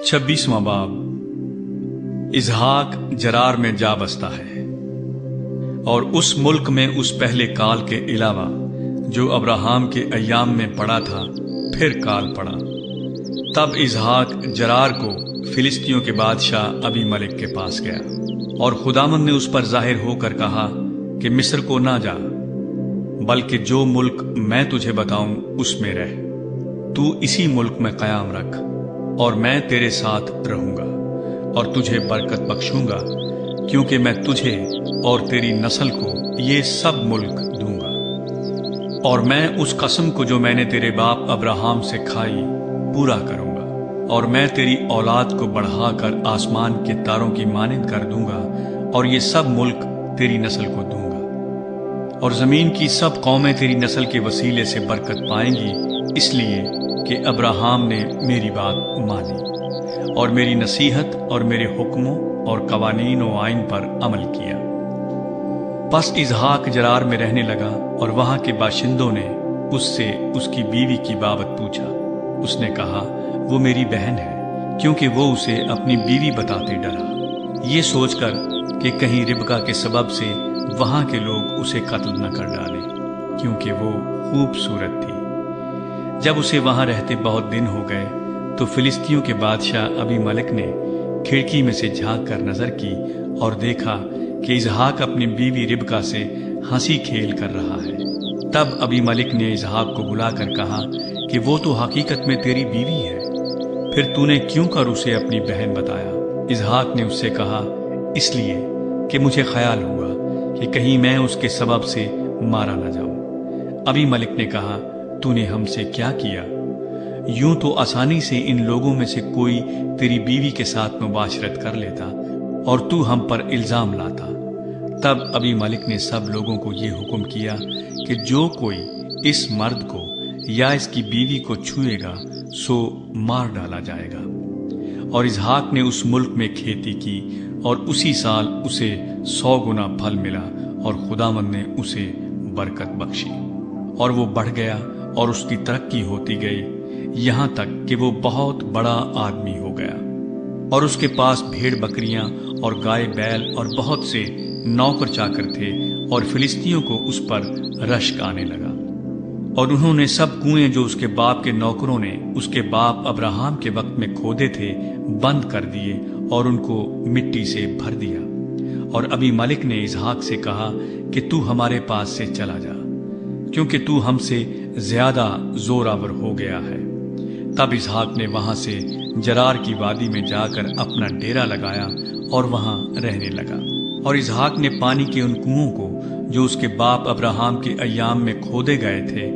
26वां बाब। इसहाक जरार में जा बसता है और उस मुल्क में उस पहले काल के अलावा जो अब्राहम के अय्याम में पड़ा था फिर काल पड़ा। तब इसहाक जरार को फिलिस्तियों के बादशाह अबीमेलेक के पास गया और खुदावंद ने उस पर जाहिर होकर कहा कि मिस्र को ना जा, बल्कि जो मुल्क मैं तुझे बताऊं उसमें रह। तू इसी मुल्क में कयाम रख और मैं तेरे साथ रहूंगा और तुझे बरकत बख्शूंगा, क्योंकि मैं तुझे और तेरी नस्ल को ये सब मुल्क दूंगा। और मैं उस कसम को जो मैंने तेरे बाप अब्राहम से खाई पूरा करूंगा, और मैं तेरी औलाद को बढ़ाकर आसमान के तारों की मानिंद कर दूंगा, और ये सब मुल्क तेरी नस्ल को दूंगा। और जमीन की सब कौमें तेरी नस्ल के वसीले से बरकत पाएंगी, इसलिए कि अब्राहम ने मेरी बात मानी और मेरी नसीहत और मेरे हुक्मों और कवानीन व आइन पर अमल किया। बस इसहाक जरार में रहने लगा और वहां के बाशिंदों ने उससे उसकी बीवी की बाबत पूछा। उसने कहा, वो मेरी बहन है, क्योंकि वो उसे अपनी बीवी बताते डरा, ये सोचकर कि कहीं रिबका के सबब से वहां के लोग उसे कत्ल न कर डालें, क्योंकि वो खूबसूरत थी। जब उसे वहां रहते बहुत दिन हो गए तो फिलिस्तियों के बादशाह अबीमेलेक ने खिड़की में से झांक कर नजर की और देखा कि इसहाक अपनी बीवी रिबका से हंसी खेल कर रहा है। तब अबीमेलेक ने इसहाक को बुलाकर कहा कि वो तो हकीकत में तेरी बीवी है, फिर तूने क्यों कर उसे अपनी बहन बताया? इसहाक ने उससे कहा, इसलिए कि मुझे ख्याल हुआ कि कहीं मैं उसके सबब से मारा न जाऊं। अबीमेलेक ने कहा, तूने हमसे क्या किया? यूं तो आसानी से इन लोगों में से कोई तेरी बीवी के साथ मुबाशरत कर लेता और तू हम पर इल्जाम लाता। तब अबीमेलेक ने सब लोगों को ये हुक्म किया कि जो कोई इस मर्द को या इसकी बीवी को छुएगा सो मार डाला जाएगा। और इसहाक ने उस मुल्क में खेती की और उसी साल उसे 100 गुना फल मिला और खुदावंद ने उसे बरकत बख्शी और वो बढ़ गया और उसकी तरक्की होती गई, यहां तक कि वो बहुत बड़ा आदमी हो गया। और उसके पास भेड़ बकरियां और गाय बैल और बहुत से नौकर चाकर थे, और फिलिस्तियों को उस पर रश्क आने लगा। और उन्होंने सब कुएं जो उसके बाप के नौकरों ने उसके बाप अब्राहम के वक्त में खोदे थे बंद कर दिए और उनको मिट्टी से भर दिया। और अबीमेलेक ने इसहाक से कहा कि तू हमारे पास से चला जा, क्योंकि तू हमसे ज्यादा जोरावर हो गया है। तब इसहाक ने वहां से जरार की वादी में जाकर अपना डेरा लगाया और वहां रहने लगा। और इसहाक ने पानी के उन कुओं को जो उसके बाप अब्राहम के अय्याम में खोदे गए थे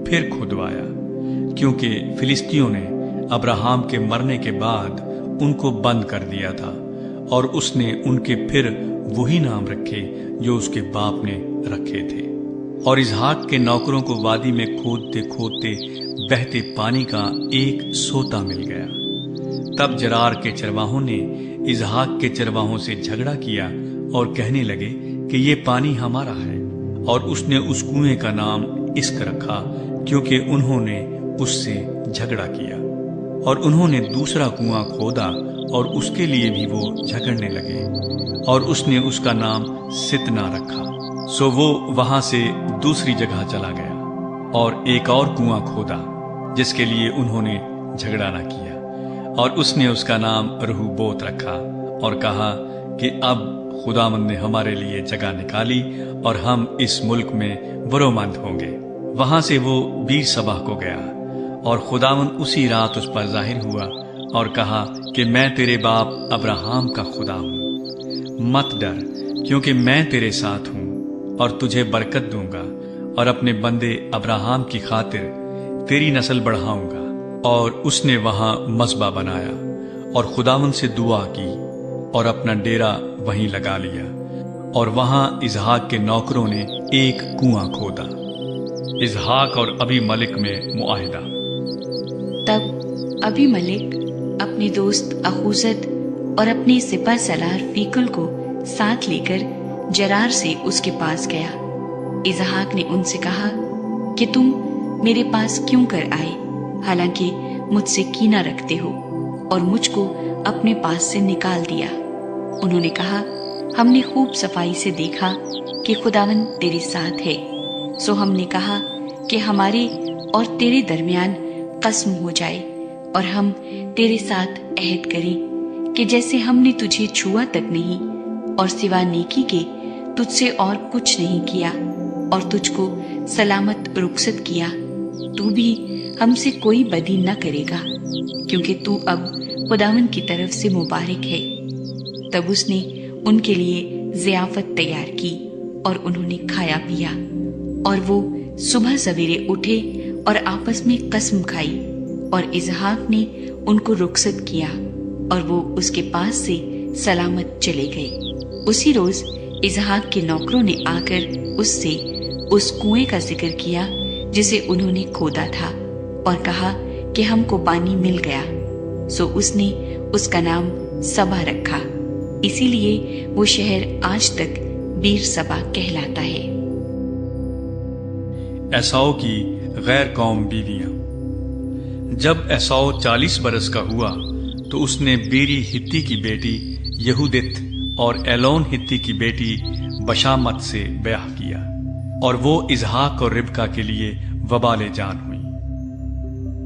फिर खुदवाया, क्योंकि फिलिस्तियों ने अब्राहम के मरने के बाद उनको बंद कर दिया था। और उसने उनके फिर वही नाम रखे जो उसके बाप ने रखे थे। और इसहाक के नौकरों को वादी में खोदते खोदते बहते पानी का एक सोता मिल गया। तब जरार के चरवाहों ने इसहाक के चरवाहों से झगड़ा किया और कहने लगे कि ये पानी हमारा है। और उसने उस कुएं का नाम इस्क रखा, क्योंकि उन्होंने उससे झगड़ा किया। और उन्होंने दूसरा कुआं खोदा और उसके लिए भी वो झगड़ने लगे, और उसने उसका नाम सितना रखा। सो वो वहां से दूसरी जगह चला गया और एक और कुआं खोदा, जिसके लिए उन्होंने झगड़ा न किया, और उसने उसका नाम रहूबोत रखा और कहा कि अब खुदावंद ने हमारे लिए जगह निकाली और हम इस मुल्क में बरोमंद होंगे। वहां से वो बीरसबा को गया और खुदावंद उसी रात उस पर जाहिर हुआ और कहा कि मैं तेरे बाप अब्राहम का खुदा हूं। मत डर, क्योंकि मैं तेरे साथ हूं और तुझे बरकत दूंगा और अपने बंदे अब्राहम की खातिर तेरी नस्ल बढ़ाऊंगा। और उसने वहां मज़बा बनाया और खुदावंद से दुआ की और अपना डेरा वहीं लगा लिया। और वहां इसहाक के नौकरों ने एक कुआं खोदा। इसहाक और अबीमेलेक में मुआहिदा। तब अबीमेलेक अपने दोस्त अखूजत और अपने सिपह सलार फीकुल को साथ लेकर जरार से उसके पास गया। इसहाक ने उनसे कहा कि तुम मेरे पास क्यों कर आए, हालांकि मुझसे कीना रखते हो? اور مجھ کو اپنے پاس سے نکال دیا۔ انہوں نے کہا، ہم نے خوب صفائی سے دیکھا کہ خداوند تیرے ساتھ ہے، سو ہم نے کہا کہ ہمارے اور تیرے درمیان قسم ہو جائے اور ہم تیرے ساتھ عہد کریں کہ جیسے ہم نے تجھے چھوا تک نہیں اور سوا نیکی کے تجھ سے اور کچھ نہیں کیا اور تجھ کو سلامت رخصت کیا، تو بھی ہم سے کوئی بدی نہ کرے گا، کیونکہ تو اب خداوند کی طرف سے مبارک ہے۔ تب اس نے ان کے لیے ضیافت تیار کی اور انہوں نے کھایا پیا، اور وہ صبح سویرے اٹھے اور آپس میں قسم کھائی، اور اسحاق نے ان کو رخصت کیا اور وہ اس کے پاس سے سلامت چلے گئے۔ اسی روز اسحاق کے نوکروں نے آ کر اس سے اس کنویں کا ذکر کیا جسے انہوں نے کھودا تھا، اور کہا کہ ہم کو پانی مل گیا، سو اس نے اس کا نام سبا رکھا، اسی لیے وہ شہر آج تک بیر سبا کہلاتا ہے۔ ایساؤ کی غیر قوم بیویاں۔ جب ایساؤ 40 برس کا ہوا تو اس نے بیری ہتی کی بیٹی یہودت اور ایلون ہتی کی بیٹی بشامت سے بیاہ کیا، اور وہ اسحاق اور ربکا کے لیے وبال جان ہوئی۔